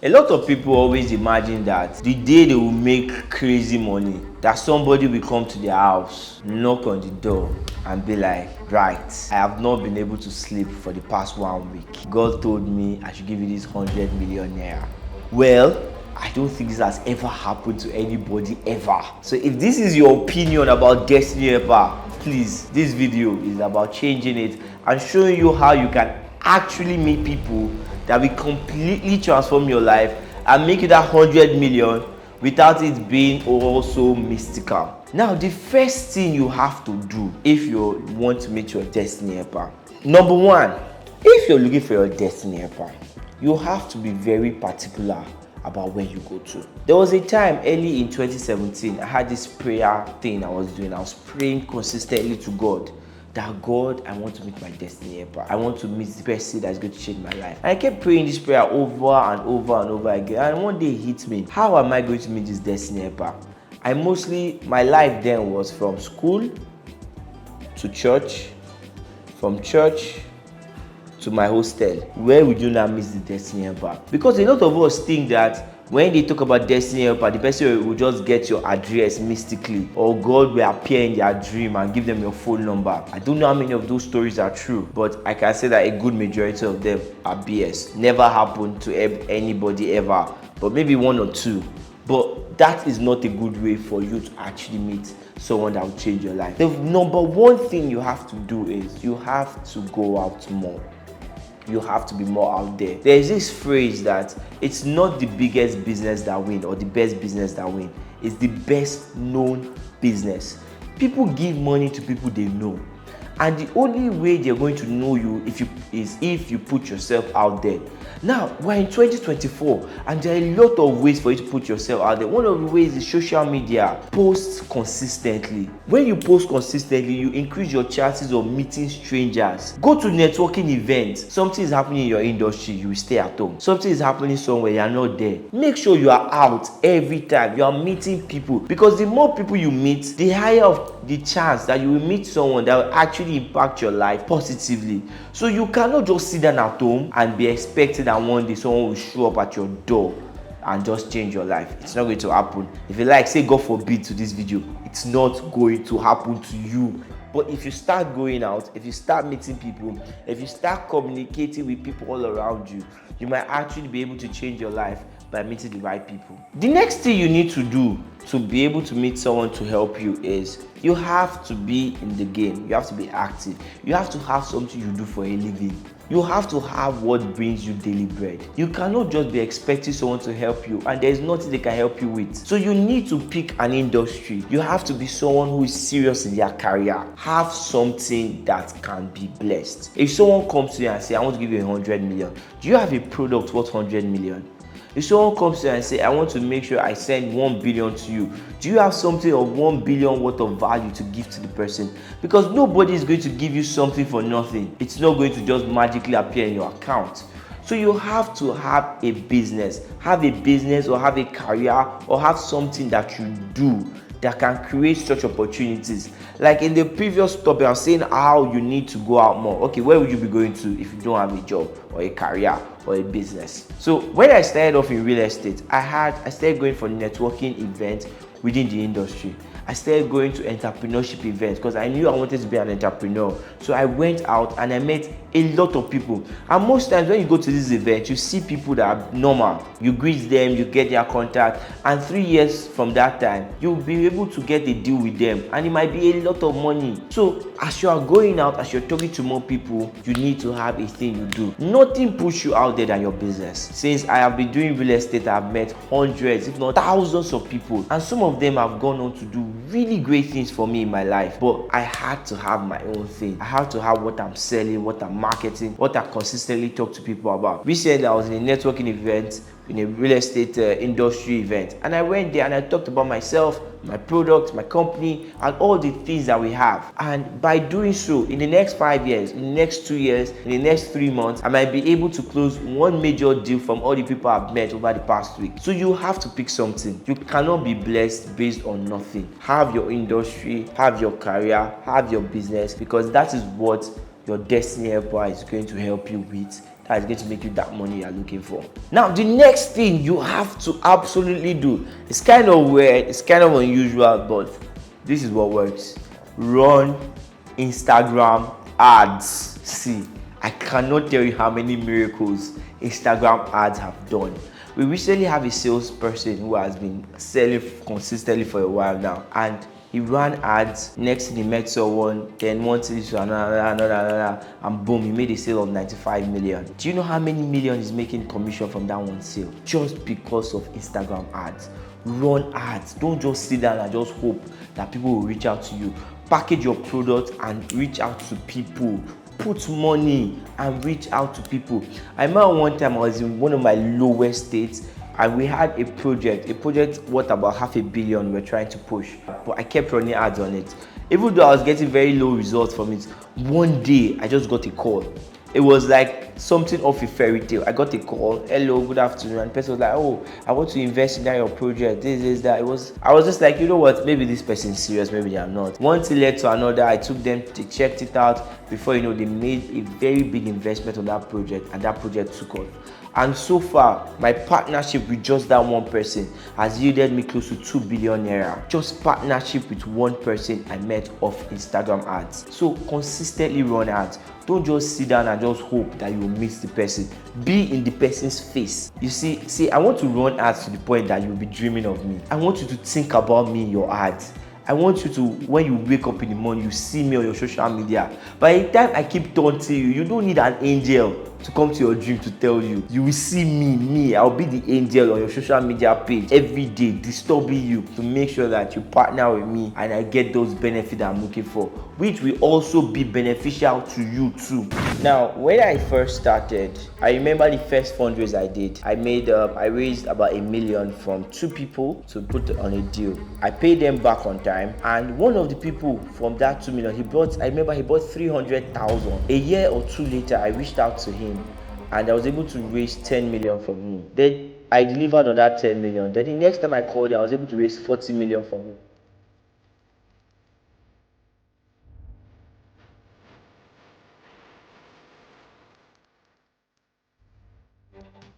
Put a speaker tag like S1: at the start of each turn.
S1: A lot of people always imagine that the day they will make crazy money, that somebody will come to their house, knock on the door, and be like, right, I have not been able to sleep for the past 1 week. God told me I should give you this 100 million naira. Well, I don't think this has ever happened to anybody ever. So if this is your opinion about Destiny Helper, please, this video is about changing it and showing you how you can actually meet people that will completely transform your life and make you that 100 million without it being also mystical. Now, the first thing you have to do if you want to meet your Destiny Helper, number one, if you're looking for your Destiny Helper, you have to be very particular about where you go to. There was a time early in 2017, I had this prayer thing I was doing. I was praying consistently to God that God, I want to meet my Destiny Helper. I want to meet the person that's going to change my life. And I kept praying this prayer over and over and over again. And one day it hit me. How am I going to meet this Destiny Helper? My life then was from school to church, from church to my hostel. Where would you now meet the Destiny Helper? Because a lot of us think that when they talk about Destiny Helper, the person will just get your address mystically, or God will appear in their dream and give them your phone number. I don't know how many of those stories are true, but I can say that a good majority of them are BS. Never happened to anybody ever, but maybe one or two. But that is not a good way for you to actually meet someone that will change your life. The number one thing you have to do is you have to go out more. You have to be more out there. There's this phrase that it's not the biggest business that win or the best business that win. It's the best known business. People give money to people they know. And the only way they're going to know you is if you put yourself out there. Now, we're in 2024 and there are a lot of ways for you to put yourself out there. One of the ways is social media. Post consistently. When you post consistently, you increase your chances of meeting strangers. Go to networking events. Something is happening in your industry, you will stay at home. Something is happening somewhere, you are not there. Make sure you are out every time. You are meeting people, because the more people you meet, the higher of the chance that you will meet someone that will actually impact your life positively. So you cannot just sit down at home and be expecting that one day someone will show up at your door and just change your life. It's not going to happen. If you like, say God forbid to this video, it's not going to happen to you. But if you start going out, if you start meeting people, if you start communicating with people all around you, you might actually be able to change your life by meeting the right people. The next thing you need to do to be able to meet someone to help you is you have to be in the game. You have to be active. You have to have something you do for a living. You have to have what brings you daily bread. You cannot just be expecting someone to help you and there's nothing they can help you with. So you need to pick an industry. You have to be someone who is serious in their career. Have something that can be blessed. If someone comes to you and says, I want to give you 100 million, do you have a product worth 100 million? If someone comes to you and say, I want to make sure I send 1 billion to you, do you have something of 1 billion worth of value to give to the person? Because nobody is going to give you something for nothing. It's not going to just magically appear in your account. So you have to have a business or have a career or have something that you do that can create such opportunities. Like in the previous topic, I was saying how you need to go out more. Okay, where would you be going to if you don't have a job or a career or a business? So when I started off in real estate, I started going for networking events within the industry. I started going to entrepreneurship events because I knew I wanted to be an entrepreneur. So I went out and I met a lot of people. And most times when you go to this event, you see people that are normal. You greet them, you get their contact, and 3 years from that time, you'll be able to get a deal with them. And it might be a lot of money. So as you are going out, as you're talking to more people, you need to have a thing you do. Nothing pushes you out there than your business. Since I have been doing real estate, I've met hundreds, if not thousands of people. And some of them have gone on to do really great things for me in my life, but I had to have my own thing. I had to have what I'm selling, what I'm marketing, what I consistently talk to people about. Recently, I was in a networking event, in a real estate industry event, and I went there and I talked about myself, my product, my company, and all the things that we have. And by doing so, in the next 5 years, in the next 2 years, in the next 3 months, I might be able to close one major deal from all the people I've met over the past week. So you have to pick something. You cannot be blessed based on nothing. Have your industry, have your career, have your business, because that is what your Destiny Helper is going to help you with. that's going to make you that money you're looking for. Now, the next thing you have to absolutely do, it's kind of weird, it's kind of unusual, but this is what works. Run Instagram ads. See, I cannot tell you how many miracles Instagram ads have done. We recently have a salesperson who has been selling consistently for a while now, and he ran ads. Next thing he met someone, then one thing to another, and boom, he made a sale of 95 million. Do you know how many million he's making commission from that one sale? Just because of Instagram ads. Run ads. Don't just sit down and just hope that people will reach out to you. Package your product and reach out to people. Put money and reach out to people. I remember one time I was in one of my lowest states, and we had a project worth about $500 million we were trying to push, but I kept running ads on it. Even though I was getting very low results from it, one day I just got a call. It was like something off a fairy tale. I got a call, hello, good afternoon, and the person was like, oh, I want to invest in that your project, this, that. I was just like, you know what, maybe this person is serious, maybe they are not. One thing led to another. I took them, they checked it out. Before you know, they made a very big investment on that project, and that project took off. And so far, my partnership with just that one person has yielded me close to 2 billion naira. Just partnership with one person I met off Instagram ads. So consistently run ads. Don't just sit down and just hope that you will meet the person. Be in the person's face. You see, I want to run ads to the point that you'll be dreaming of me. I want you to think about me in your ads. I want you to, when you wake up in the morning, you see me on your social media. By the time I keep taunting you, you don't need an angel to come to your dream to tell you. You will see me. I'll be the angel on your social media page every day, disturbing you to make sure that you partner with me and I get those benefits I'm looking for, which will also be beneficial to you too. Now, when I first started, I remember the first fundraise I did. I raised about $1 million from 2 people to put on a deal. I paid them back on time, and one of the people from that 2 million, he bought 300,000. A year or two later, I reached out to him and I was able to raise 10 million from him. Then I delivered on that 10 million. Then the next time I called him, I was able to raise 40 million from him.